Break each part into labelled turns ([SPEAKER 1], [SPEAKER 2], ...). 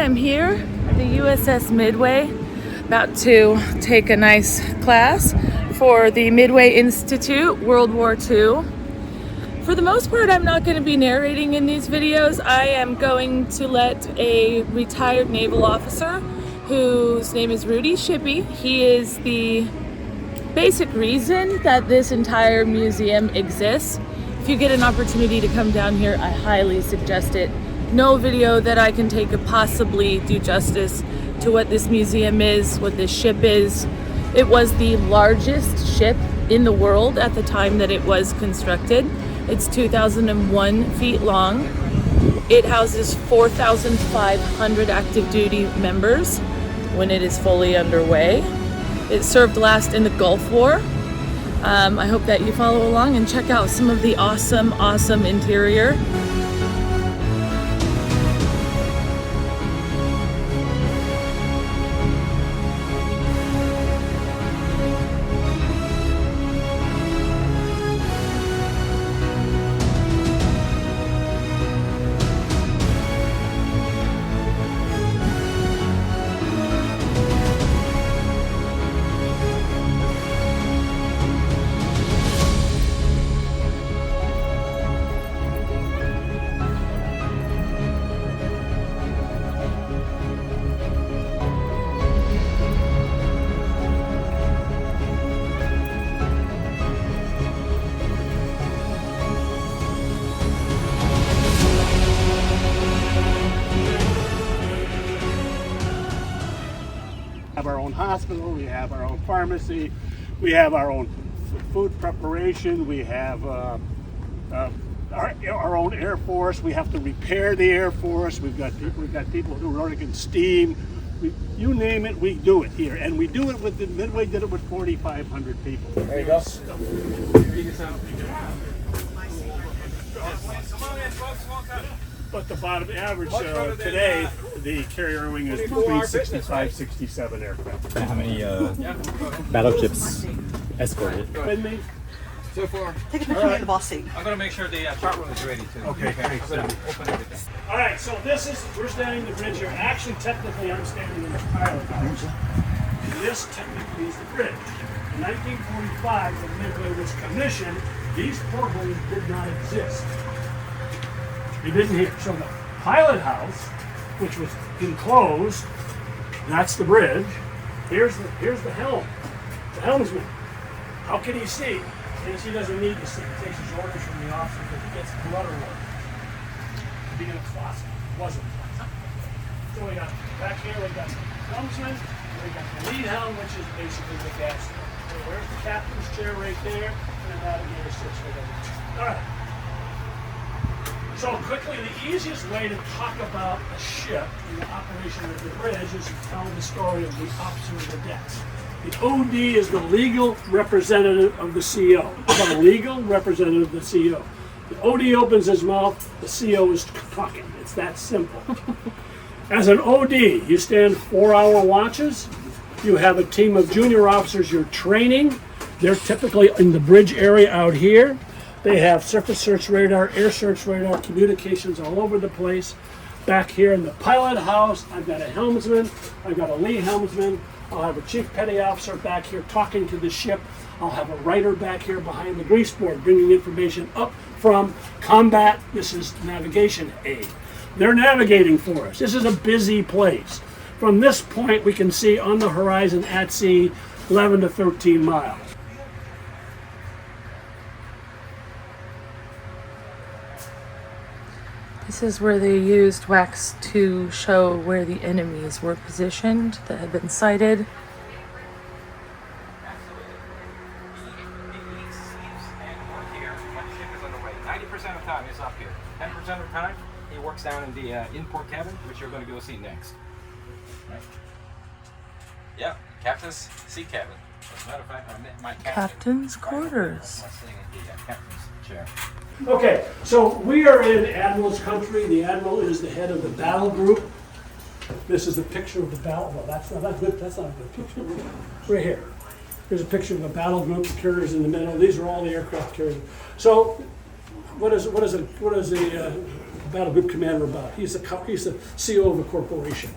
[SPEAKER 1] I'm here at the USS Midway, about to take a nice class for the Midway Institute, World War II. For the most part, I'm not going to be narrating in these videos. I am going to let a retired naval officer, whose name is Rudy Shippey. He is the basic reason that this entire museum exists. If you get an opportunity to come down here, I highly suggest it. No video that I can take could possibly do justice to what this museum is, what this ship is. It was the largest ship in the world at the time that it was constructed. It's 2,001 feet long. It houses 4,500 active duty members when it is fully underway. It served last in the Gulf War. I hope that you follow along and check out some of the awesome interior.
[SPEAKER 2] We have our own hospital, we have our own pharmacy, we have our own food preparation, we have our own Air Force. We have to repair the Air Force. We've got people who are running in steam. You name it, we do it here, and we do it with the Midway. Did it with 4,500 people.
[SPEAKER 3] There you go.
[SPEAKER 2] But the bottom average today, the carrier wing is between 65, 67 aircraft.
[SPEAKER 3] How many battleships escorted?
[SPEAKER 2] With me?
[SPEAKER 4] So far.
[SPEAKER 5] Take a picture of the boss seat.
[SPEAKER 4] I'm going to make sure the chart room is ready too.
[SPEAKER 2] Okay, thanks.
[SPEAKER 4] I'm going to open everything.
[SPEAKER 2] All right, so we're standing in the bridge here. Actually, technically, I'm standing in the pilot house. And this technically is the bridge. In 1945, when Midway was commissioned, these portholes did not exist. They didn't here. So the pilot house, which was enclosed, that's the bridge. Here's the helm. The helmsman. How can he see? Because he doesn't need to see. He takes his orders from the officer because he gets the rudder order. Being a faucet. Wasn't a faucet. So we got back here, we got the helmsman, and we got the lead helm, which is basically the gas. So where's the captain's chair right there, and the navigator sits right over there. All right. So quickly, the easiest way to talk about a ship and the operation of the bridge is to tell the story of the officer of the deck. The OD is the legal representative of the CO. The legal representative of the CO. The OD opens his mouth, the CO is talking. It's that simple. As an OD, you stand 4-hour watches. You have a team of junior officers you're training. They're typically in the bridge area out here. They have surface search radar, air search radar, communications all over the place. Back here in the pilot house, I've got a helmsman, I've got a lead helmsman, I'll have a chief petty officer back here talking to the ship. I'll have a writer back here behind the grease board bringing information up from combat. This is navigation aid. They're navigating for us. This is a busy place. From this point, we can see on the horizon at sea 11 to 13 miles.
[SPEAKER 1] This is where they used wax to show where the enemies were positioned that had been sighted.
[SPEAKER 4] Of the time he's up here. 10% of the time he works down in the in-port cabin, which you're going to go see next. Right? Yeah, captain's seat cabin. As a matter of fact, I met my
[SPEAKER 1] Captain's quarters.
[SPEAKER 4] I'm sitting in the captain's chair.
[SPEAKER 2] Okay, so we are in Admiral's country. The Admiral is the head of the battle group. This is a picture of the battle. Well, that's not good. That's not a good picture. Right here. Here's a picture of a battle group. The carriers in the middle. These are all the aircraft carriers. So, what is the battle group commander about? He's the CEO of a corporation,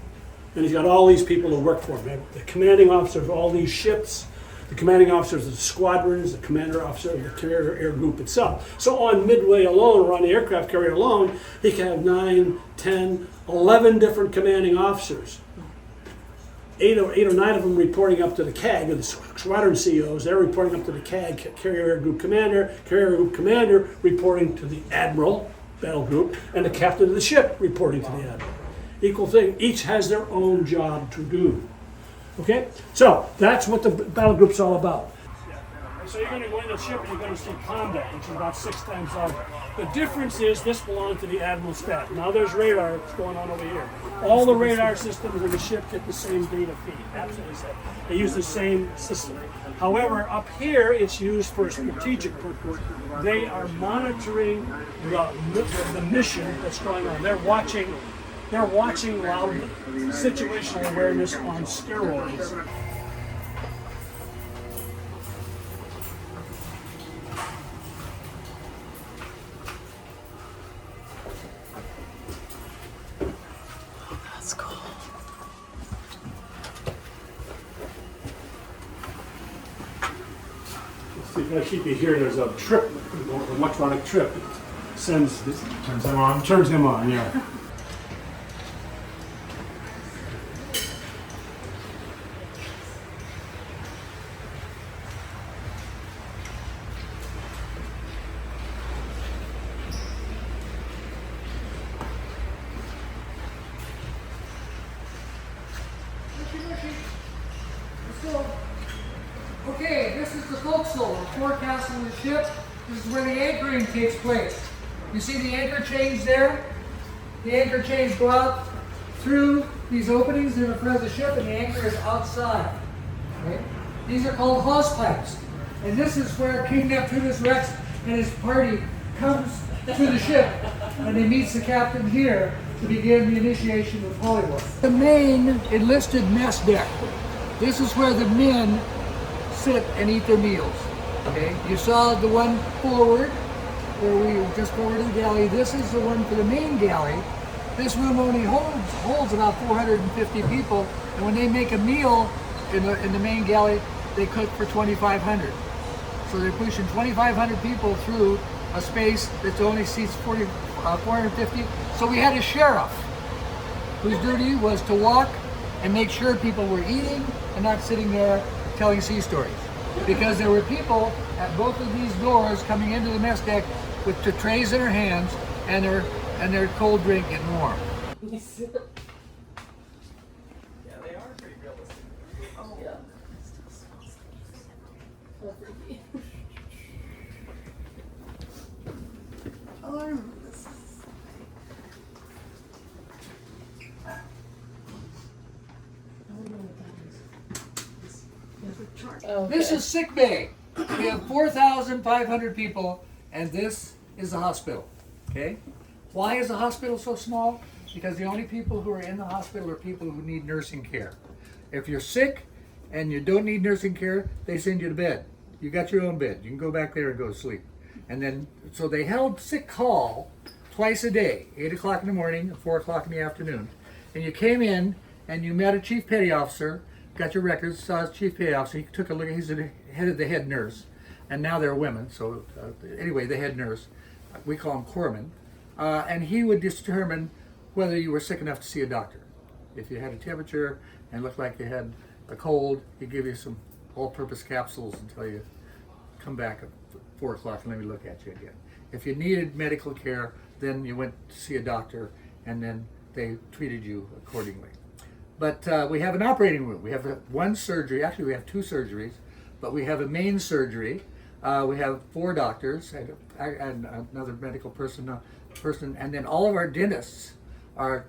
[SPEAKER 2] and he's got all these people who work for him. The commanding officer of all these ships, the commanding officers of the squadrons, the commander officer of the carrier air group itself. So on Midway alone, or on the aircraft carrier alone, he can have 9, 10, 11 different commanding officers. Eight or nine of them reporting up to the CAG, or the squadron CEOs. They're reporting up to the CAG, carrier air group commander reporting to the admiral, battle group, and the captain of the ship reporting to the admiral. Equal thing, each has their own job to do. Okay, so that's what the battle group's all about. So you're going to go in the ship and you're going to see combat, which is about 6 times larger. The difference is this belongs to the admiral staff. Now there's radar that's going on over here. All the radar systems in the ship get the same data feed, absolutely same. They use the same system. However, up here it's used for a strategic purpose. They are monitoring the mission that's going on. They're watching loudly. Situational awareness on steroids.
[SPEAKER 1] That's cool.
[SPEAKER 2] See, if I keep you here, there's a trip, an electronic trip. It sends this,
[SPEAKER 3] Turns them on.
[SPEAKER 2] turns him on, yeah.
[SPEAKER 5] Okay, this is the forecastle, the forecast of the ship. This is where the anchoring takes place. You see the anchor chains there? The anchor chains go out through these openings in the front of the ship, and the anchor is outside. Okay? These are called hawse pipes. And this is where King Neptunus Rex and his party comes to the ship, and he meets the captain here to begin the initiation of Hollywood. The main enlisted mess deck. This is where the men sit and eat their meals. Okay, you saw the one forward, where we just forward of the galley. This is the one for the main galley. This room only holds about 450 people, and when they make a meal in the main galley, they cook for 2,500. So they're pushing 2,500 people through a space that only seats 450. So we had a sheriff whose duty was to walk and make sure people were eating and not sitting there telling sea stories. Because there were people at both of these doors coming into the mess deck with the trays in their hands and their cold drink getting warm.
[SPEAKER 4] Yeah, they are pretty realistic.
[SPEAKER 1] Oh, yeah. Oh, I remember this.
[SPEAKER 5] This is sick bay. We have 4,500 people, and this is the hospital. Okay? Why is the hospital so small? Because the only people who are in the hospital are people who need nursing care. If you're sick and you don't need nursing care, they send you to bed. You got your own bed. You can go back there and go to sleep. And then, so they held sick call twice a day, 8 o'clock in the morning and 4 o'clock in the afternoon. And you came in and you met a chief petty officer, got your records, saw his chief petty officer. He took a look. He's the head nurse, and now they're women. So anyway, the head nurse, we call him corpsman, and he would determine whether you were sick enough to see a doctor. If you had a temperature and looked like you had a cold, he'd give you some all-purpose capsules until you come back at 4 o'clock and let me look at you again. If you needed medical care, then you went to see a doctor, and then they treated you accordingly. But we have an operating room. We have one surgery. Actually, we have 2 surgeries, but we have a main surgery. We have 4 doctors and another medical person, and then all of our dentists are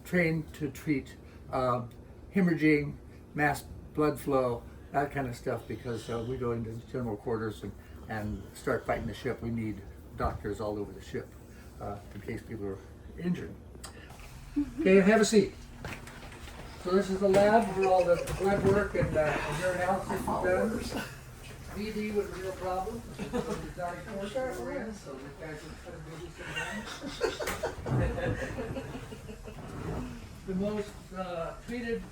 [SPEAKER 5] trained to treat hemorrhaging, mass blood flow, that kind of stuff, because we go into general quarters and start fighting the ship. We need doctors all over the ship in case people are injured. Okay, have a seat. So this is the lab where all the blood work and urinalysis is done. BD was a real problem. So these guys are trying to do some the most treated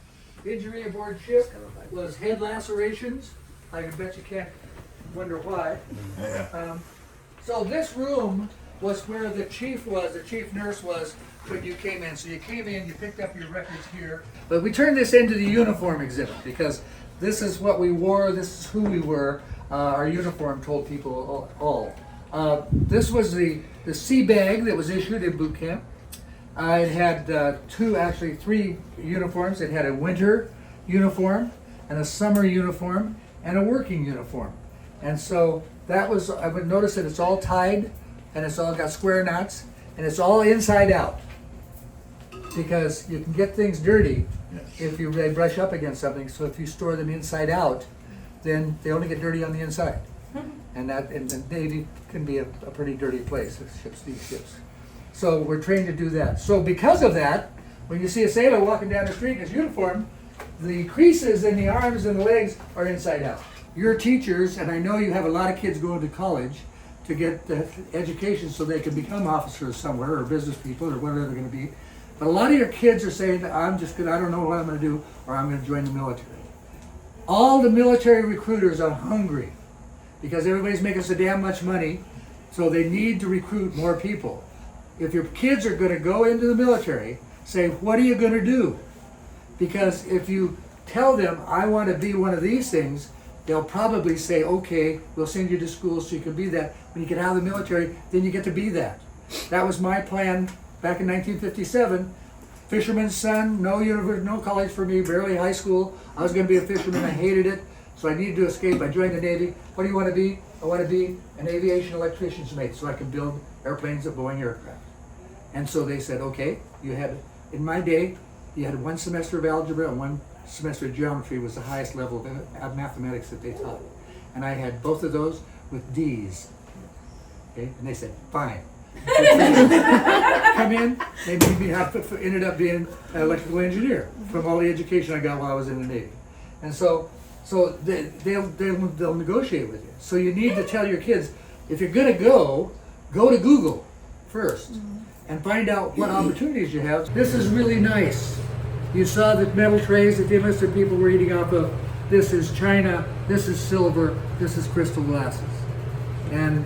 [SPEAKER 5] injury aboard ship was head lacerations. I can bet you can't wonder why. So this room was where the chief nurse was when you came in. So you came in, you picked up your records here. But we turned this into the uniform exhibit because this is what we wore, this is who we were. Our uniform told people all. This was the sea bag that was issued in boot camp. It had three uniforms. It had a winter uniform and a summer uniform and a working uniform. And so that was, I would notice that it's all tied and it's all got square knots and it's all inside out. Because you can get things dirty if they brush up against something. So if you store them inside out, then they only get dirty on the inside. And the Navy can be a pretty dirty place, these ships. So we're trained to do that. So because of that, when you see a sailor walking down the street in his uniform, the creases in the arms and the legs are inside out. Your teachers, and I know you have a lot of kids going to college to get the education so they can become officers somewhere or business people or whatever they're going to be. But a lot of your kids are saying, I don't know what I'm going to do, or I'm going to join the military. All the military recruiters are hungry because everybody's making so damn much money, so they need to recruit more people. If your kids are going to go into the military, say, what are you going to do? Because if you tell them, I want to be one of these things, they'll probably say, okay, we'll send you to school so you can be that. When you get out of the military, then you get to be that. That was my plan back in 1957. Fisherman's son, no university, no college for me, barely high school. I was going to be a fisherman. I hated it, so I needed to escape. I joined the Navy. What do you want to be? I want to be an aviation electrician's mate so I can build airplanes at Boeing aircraft. And so they said, okay, in my day, you had 1 semester of algebra and 1 semester of geometry was the highest level of mathematics that they taught. And I had both of those with D's. Okay, and they said, fine. Come in, they made me ended up being an electrical engineer from all the education I got while I was in the Navy. And so they'll negotiate with you. So you need to tell your kids, if you're gonna go to Google first and find out what opportunities you have. This is really nice. You saw the metal trays that the enlisted people were eating off of. This is china, this is silver, this is crystal glasses. And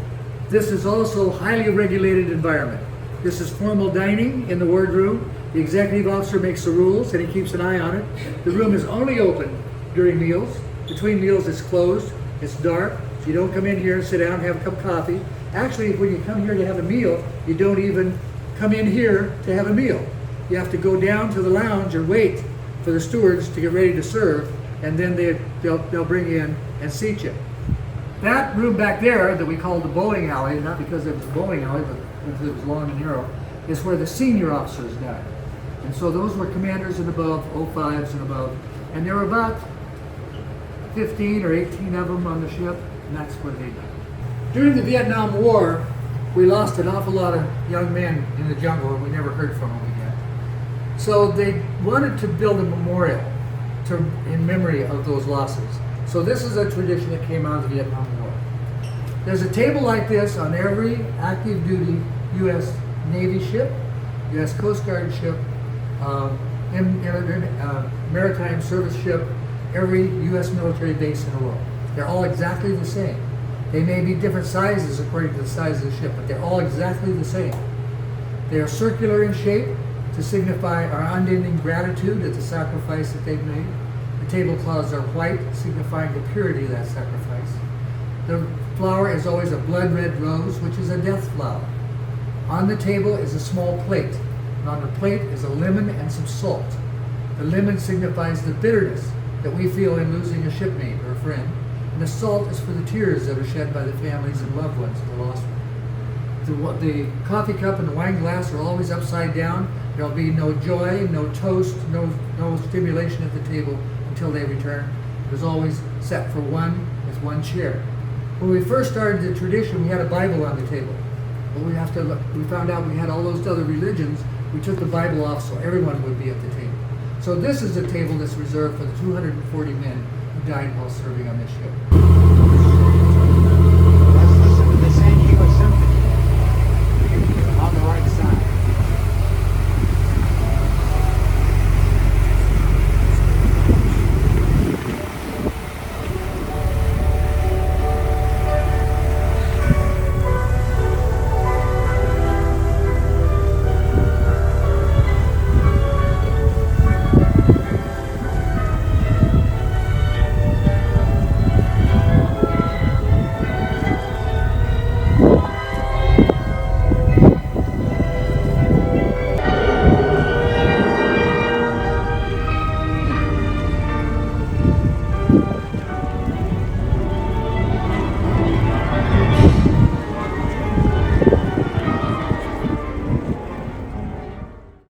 [SPEAKER 5] this is also highly regulated environment. This is formal dining in the wardroom. The executive officer makes the rules and he keeps an eye on it. The room is only open during meals. Between meals it's closed, it's dark, so you don't come in here and sit down and have a cup of coffee. Actually, when you come here to have a meal, you don't even come in here to have a meal. You have to go down to the lounge and wait for the stewards to get ready to serve, and then they'll bring you in and seat you. That room back there that we called the bowling alley, not because it was a bowling alley, but because it was long and narrow, is where the senior officers died. And so those were commanders and above, 05s and above, and there were about 15 or 18 of them on the ship, and that's where they died. During the Vietnam War, we lost an awful lot of young men in the jungle, and we never heard from them again. So they wanted to build a memorial in memory of those losses. So this is a tradition that came out of the Vietnam War. There's a table like this on every active duty U.S. Navy ship, U.S. Coast Guard ship, maritime service ship, every U.S. military base in the world. They're all exactly the same. They may be different sizes according to the size of the ship, but they're all exactly the same. They are circular in shape to signify our unending gratitude at the sacrifice that they've made. The tablecloths are white, signifying the purity of that sacrifice. The flower is always a blood red rose, which is a death flower. On the table is a small plate, and on the plate is a lemon and some salt. The lemon signifies the bitterness that we feel in losing a shipmate or a friend, and the salt is for the tears that are shed by the families and loved ones of the lost one. The coffee cup and the wine glass are always upside down. There'll be no joy, no toast, no stimulation at the table until they return. It was always set for one with one chair. When we first started the tradition, we had a Bible on the table. But we found out we had all those other religions. We took the Bible off so everyone would be at the table. So this is a table that's reserved for the 240 men who died while serving on this ship.